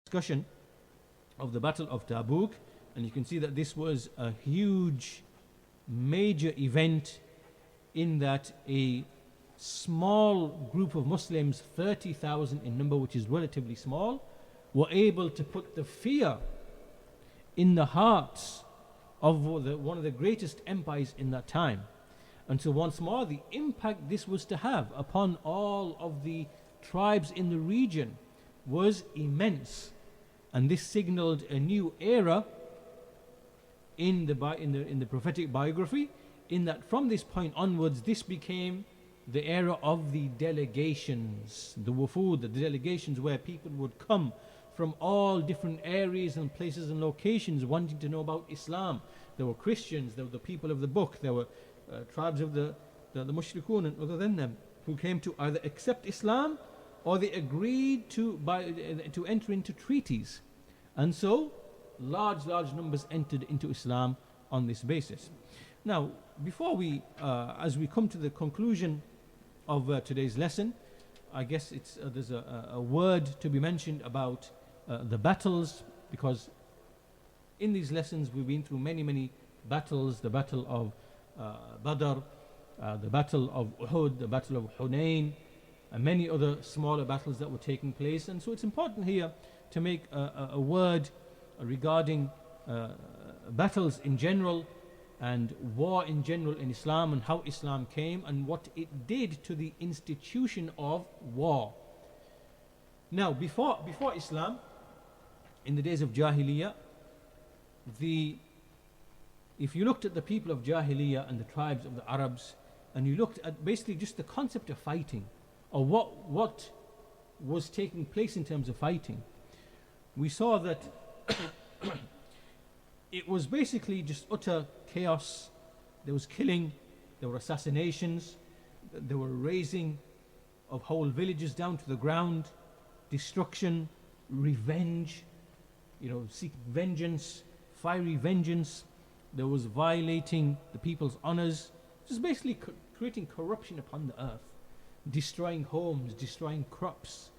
discussion of the Battle of Tabuk, and you can see that this was a huge, major event in that a small group of Muslims, 30,000 in number, which is relatively small, were able to put the fear in the hearts of one of the greatest empires in that time. And so once more, the impact this was to have upon all of the tribes in the region was immense. And this signaled a new era in the prophetic biography, in that from this point onwards, this became the era of the delegations, the wufud, the delegations where people would come from all different areas and places and locations wanting to know about Islam. There were Christians, there were the people of the book, there were tribes of the mushrikun and other than them, who came to either accept Islam or they agreed to enter into treaties. And so large numbers entered into Islam on this basis. Now, before we, as we come to the conclusion of today's lesson, I guess there's a word to be mentioned about the battles, because in these lessons we've been through many battles: the battle of Badr, the battle of Uhud, the battle of Hunain, and many other smaller battles that were taking place. And so it's important here to make a word regarding battles in general and war in general in Islam, and how Islam came and what it did to the institution of war. Now, before Islam, in the days of Jahiliyyah, if you looked at the people of Jahiliyyah and the tribes of the Arabs, and you looked at basically just the concept of fighting, or what was taking place in terms of fighting, we saw that it was basically just utter chaos. There was killing, there were assassinations, there were razing of whole villages down to the ground, destruction, revenge, seek vengeance, fiery vengeance. There was violating the people's honors, just basically creating corruption upon the earth, destroying homes, destroying crops,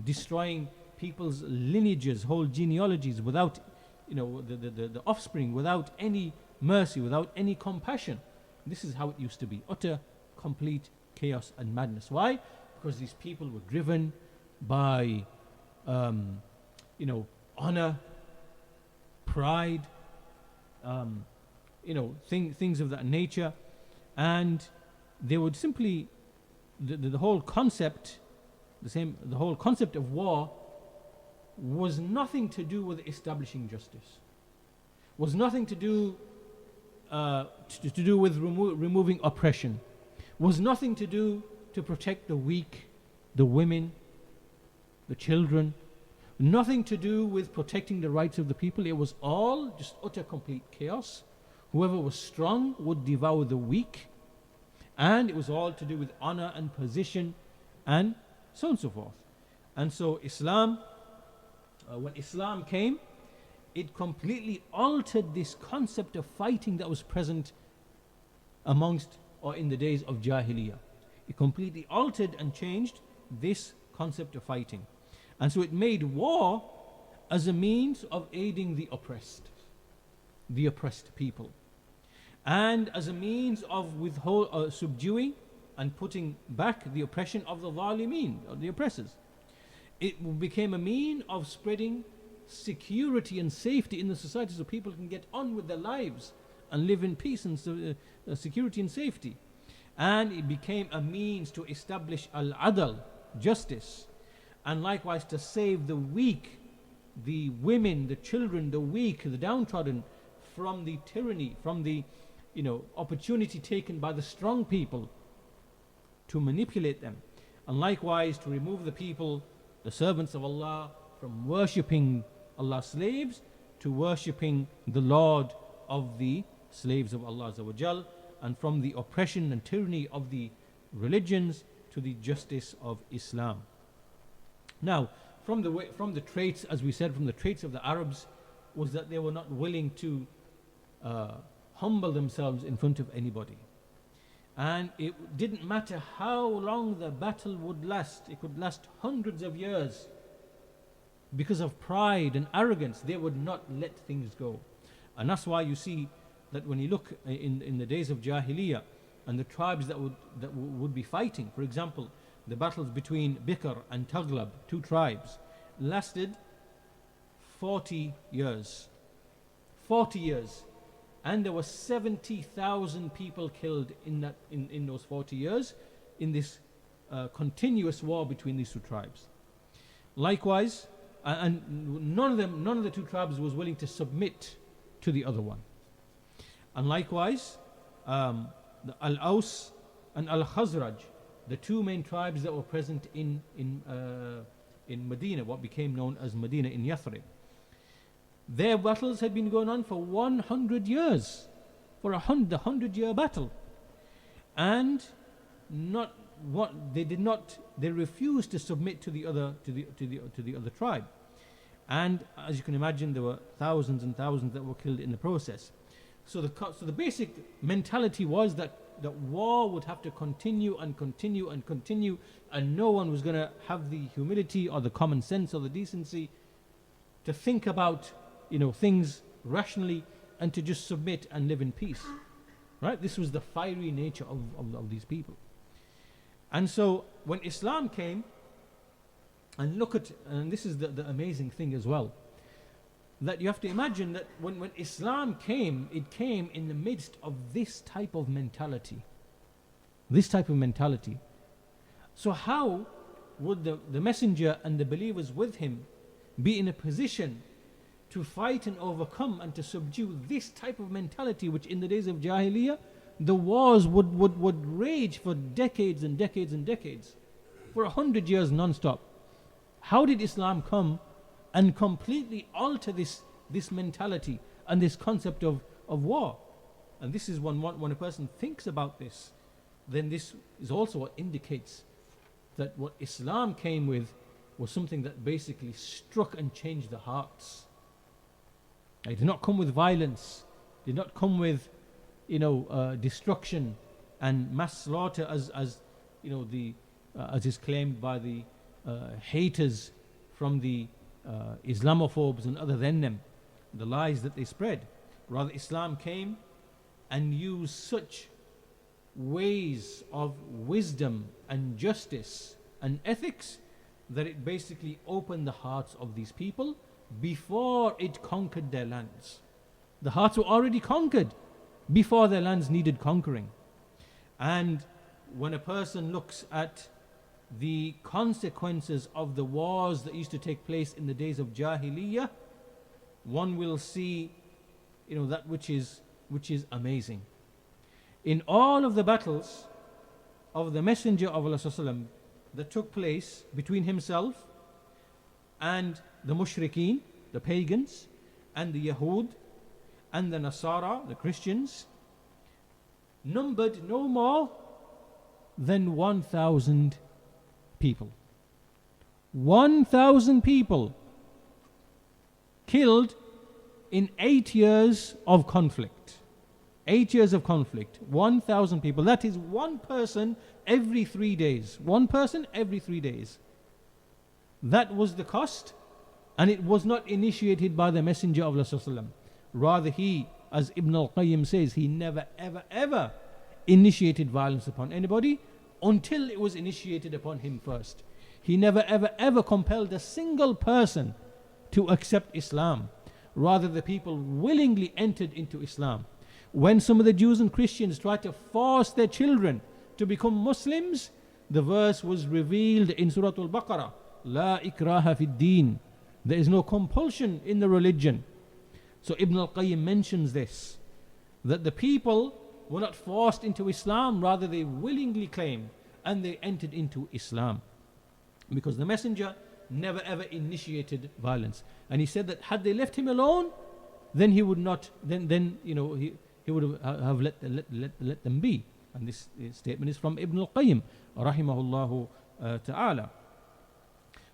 destroying people's lineages, whole genealogies, without the offspring, without any mercy, without any compassion. This is how it used to be: utter, complete chaos and madness. Why? Because these people were driven by honor, pride, things of that nature, and they would simply the whole concept of war was nothing to do with establishing justice, was nothing to do with removing oppression, was nothing to do to protect the weak, the women, the children, nothing to do with protecting the rights of the people. It was all just utter complete chaos. Whoever was strong would devour the weak, and it was all to do with honor and position and so on and so forth. And so Islam, when Islam came, it completely altered this concept of fighting that was present amongst or in the days of Jahiliyyah. It completely altered and changed this concept of fighting. And so it made war as a means of aiding the oppressed people, and as a means of subduing and putting back the oppression of the zalimeen, or the oppressors. It became a mean of spreading security and safety in the society, so people can get on with their lives and live in peace and security and safety. And it became a means to establish al-adl, justice, and likewise to save the weak, the women, the children, the weak, the downtrodden, from the tyranny, from the opportunity taken by the strong people to manipulate them, and likewise to remove the people, the servants of Allah, from worshipping Allah's slaves to worshipping the Lord of the slaves of Allah Azza wa Jal, and from the oppression and tyranny of the religions to the justice of Islam. Now, from the traits, as we said, from the traits of the Arabs, was that they were not willing to humble themselves in front of anybody. And it didn't matter how long the battle would last. It could last hundreds of years. because of pride and arrogance, they would not let things go. And that's why you see that when you look in the days of Jahiliyyah and the tribes that would be fighting, for example, the battles between Bikr and Taghlab, two tribes, lasted 40 years. 40 years. And there were 70,000 people killed in those 40 years in this continuous war between these two tribes. Likewise, and none of the two tribes was willing to submit to the other one. And likewise, the Al-Aus and Al-Khazraj, the two main tribes that were present in Medina, what became known as Medina in Yathrib. Their battles had been going on for 100 years, for the 100-year battle, and they refused to submit to the other tribe. And as you can imagine, there were thousands and thousands that were killed in the process. So the basic mentality was that war would have to continue and continue and continue, and no one was going to have the humility or the common sense or the decency to think about things rationally and to just submit and live in peace. Right? This was the fiery nature of these people. And so when Islam came, and this is the amazing thing as well, that you have to imagine that when Islam came, it came in the midst of this type of mentality. This type of mentality. So how would the messenger and the believers with him be in a position to fight and overcome and to subdue this type of mentality, which in the days of Jahiliyyah, the wars would rage for decades and decades and decades, for 100 years non-stop. How did Islam come and completely alter this mentality and this concept of war? And this is when a person thinks about this, then this is also what indicates that what Islam came with was something that basically struck and changed the hearts. It did not come with violence, did not come with destruction and mass slaughter as is claimed by the haters from the Islamophobes and other than them, the lies that they spread. Rather, Islam came and used such ways of wisdom and justice and ethics that it basically opened the hearts of these people before it conquered their lands. The hearts were already conquered before their lands needed conquering. And when a person looks at the consequences of the wars that used to take place in the days of Jahiliyyah, one will see that which is amazing. In all of the battles of the Messenger of Allah ﷺ that took place between himself and the mushrikeen, the pagans, and the Yahud, and the Nasara, the Christians, numbered no more than 1,000 people. 1,000 people killed in 8 years of conflict. 8 years of conflict. 1,000 people. That is one person every 3 days. One person every 3 days. That was the cost, and it was not initiated by the Messenger of Allah. Rather, he, as Ibn al-Qayyim says, he never ever initiated violence upon anybody until it was initiated upon him first. He never ever compelled a single person to accept Islam. Rather, the people willingly entered into Islam. When some of the Jews and Christians tried to force their children to become Muslims, the verse was revealed in Surah Al-Baqarah, La ikraha fi ddin. There is no compulsion in the religion. So Ibn al-Qayyim mentions this, that the people were not forced into Islam, rather they willingly came and they entered into Islam. Because the Messenger never ever initiated violence. And he said that had they left him alone, then he would not, he would have let them be. And this statement is from Ibn al-Qayyim, rahimahullahu ta'ala.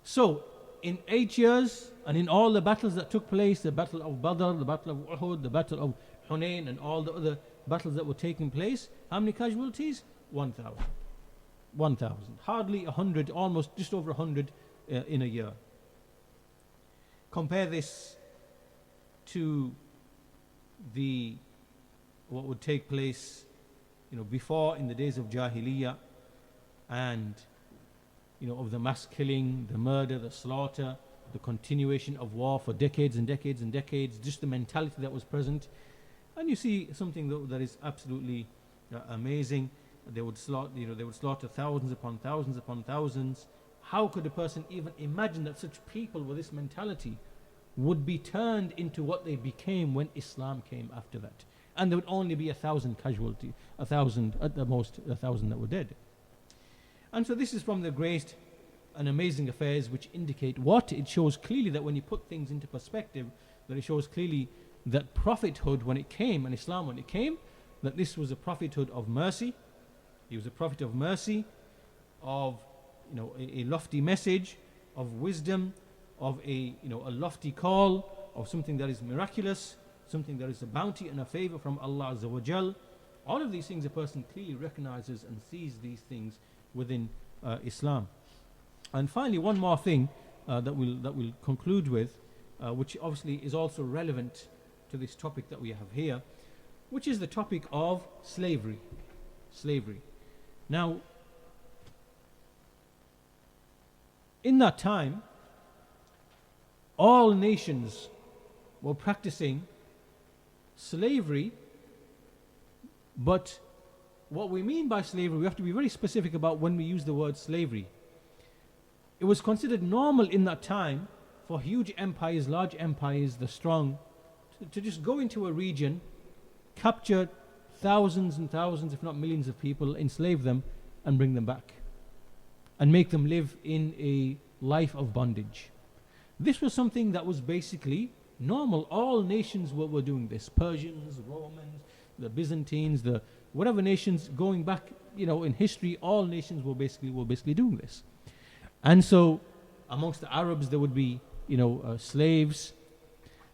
So, in 8 years, and in all the battles that took place, the battle of Badr, the battle of Uhud, the battle of Hunayn, and all the other battles that were taking place, how many casualties? 1,000. 1,000. Hardly 100, almost just over 100 in a year. compare this to what would take place, before, in the days of Jahiliyyah, and of the mass killing, the murder, the slaughter, the continuation of war for decades and decades and decades, just the mentality that was present. And you see something that is absolutely amazing. They would slaughter thousands upon thousands upon thousands. How could a person even imagine that such people with this mentality would be turned into what they became when Islam came after that? And there would only be 1,000 casualties, 1,000 at the most, 1,000 that were dead. And so this is from the great and amazing affairs which indicate what? It shows clearly that when you put things into perspective, that it shows clearly that prophethood when it came, and Islam when it came, that this was a prophethood of mercy. He was a prophet of mercy, of a lofty message, of wisdom, of a lofty call, of something that is miraculous, something that is a bounty and a favor from Allah Azza wa Jal. All of these things a person clearly recognizes and sees these things within Islam. And finally, one more thing that we'll conclude with, which obviously is also relevant to this topic that we have here, which is the topic of slavery. Slavery. Now, in that time, all nations were practicing slavery, but what we mean by slavery, we have to be very specific about when we use the word slavery. It was considered normal in that time for huge empires, large empires, the strong, to just go into a region, capture thousands and thousands, if not millions of people, enslave them and bring them back and make them live in a life of bondage. This was something that was basically normal. All nations were doing this. Persians, Romans, the Byzantines, the whatever nations going back, in history, all nations were basically doing this. And so amongst the Arabs there would be, slaves.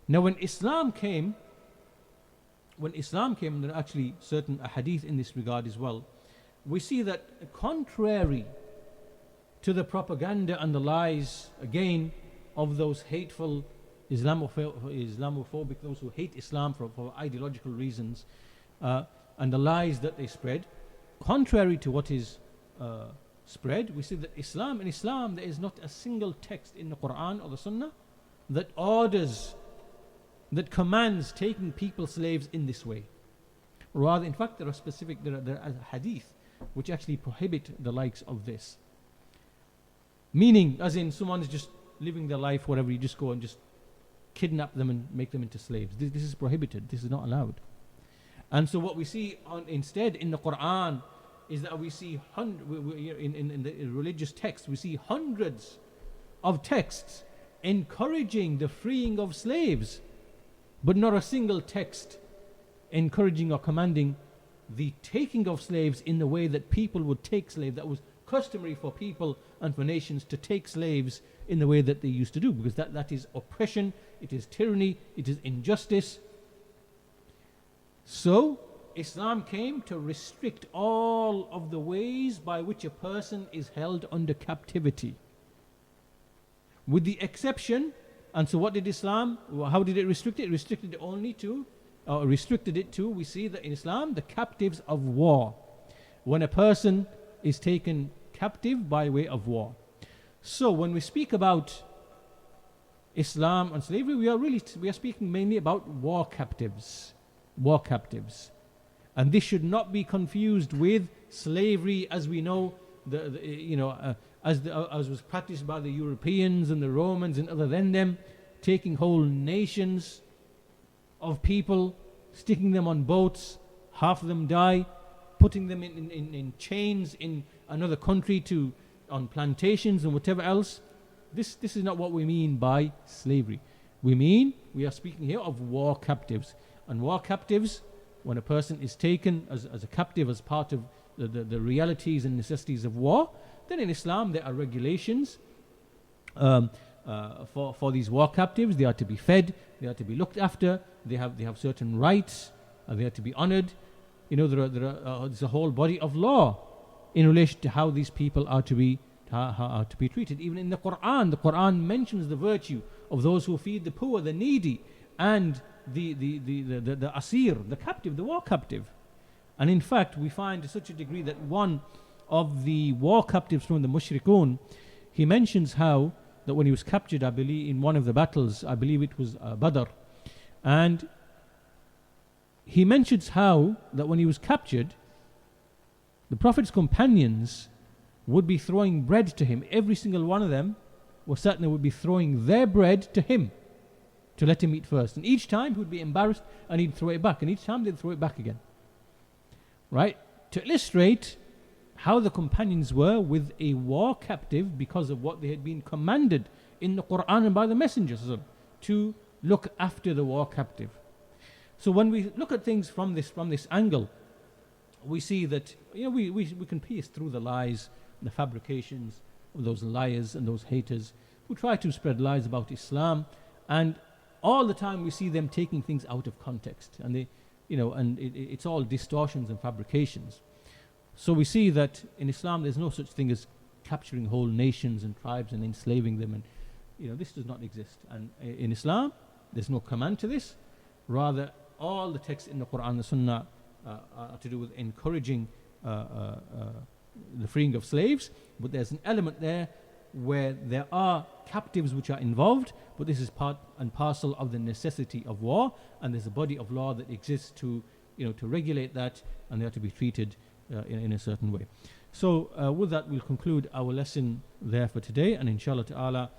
Now when Islam came, and there are actually certain hadith in this regard as well, we see that contrary to the propaganda and the lies, again, of those hateful Islamophobic, those who hate Islam for ideological reasons, and the lies that they spread, contrary to what is spread, we see that in Islam there is not a single text in the Quran or the Sunnah that commands taking people slaves in this way. Rather, in fact, there are hadith which actually prohibit the likes of this. Meaning, as in someone is just living their life, whatever, you just go and just kidnap them and make them into slaves. This is prohibited. This is not allowed. And so what we see instead in the Quran is that we see in the religious text, we see hundreds of texts encouraging the freeing of slaves, but not a single text encouraging or commanding the taking of slaves in the way that people would take slaves. That was customary for people and for nations to take slaves in the way that they used to do, because that is oppression, it is tyranny, it is injustice. So Islam came to restrict all of the ways by which a person is held under captivity, with the exception. And so what did Islam, how did it restrict it? It restricted it to, we see that in Islam, the captives of war. When a person is taken captive by way of war. So when we speak about Islam and slavery, we are speaking mainly about war captives. War captives. And this should not be confused with slavery as we know, as was practiced by the Europeans and the Romans and other than them, taking whole nations of people, sticking them on boats, half of them die, putting them in chains in another country on plantations and whatever else. This is not what we mean by slavery. We are speaking here of war captives. And war captives, when a person is taken as a captive as part of the realities and necessities of war, then in Islam there are regulations for these war captives. They are to be fed, they are to be looked after, they have certain rights, they are to be honored. There's a whole body of law in relation to how these people are to be treated. Even in the Quran mentions the virtue of those who feed the poor, the needy, and the asir, the captive, the war captive. And in fact, we find to such a degree that one of the war captives from the mushrikun, he mentions how that when he was captured, I believe in one of the battles, I believe it was Badr, and he mentions how that when he was captured, the Prophet's companions would be throwing bread to him. Every single one of them was certainly would be throwing their bread to him to let him eat first. And each time he would be embarrassed and he'd throw it back. And each time they'd throw it back again. Right? To illustrate how the companions were with a war captive because of what they had been commanded in the Quran and by the messengers to look after the war captive. So when we look at things from this angle, we see that we can pierce through the lies and the fabrications of those liars and those haters who try to spread lies about Islam, and all the time we see them taking things out of context, and it's all distortions and fabrications. So we see that in Islam there's no such thing as capturing whole nations and tribes and enslaving them, and this does not exist. And in Islam there's no command to this. Rather, all the texts in the Quran and the Sunnah are to do with encouraging the freeing of slaves, but there's an element there where there are captives which are involved, but this is part and parcel of the necessity of war, and there's a body of law that exists to regulate that, and they are to be treated in a certain way. So with that, we'll conclude our lesson there for today, and inshallah ta'ala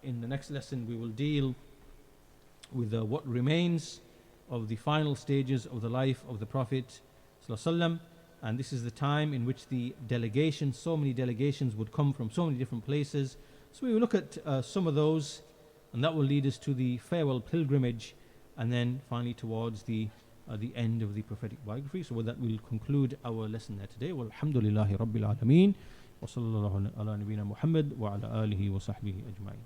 in the next lesson we will deal with what remains of the final stages of the life of the Prophet ﷺ. And this is the time in which the delegations, so many delegations would come from so many different places. So we will look at some of those, and that will lead us to the farewell pilgrimage, and then finally towards the end of the prophetic biography. So with that, we'll conclude our lesson there today. Walhamdulillahi Rabbil Alameen. Wa sallallahu ala nabiyyina Muhammad wa ala alihi wa sahbihi ajma'in.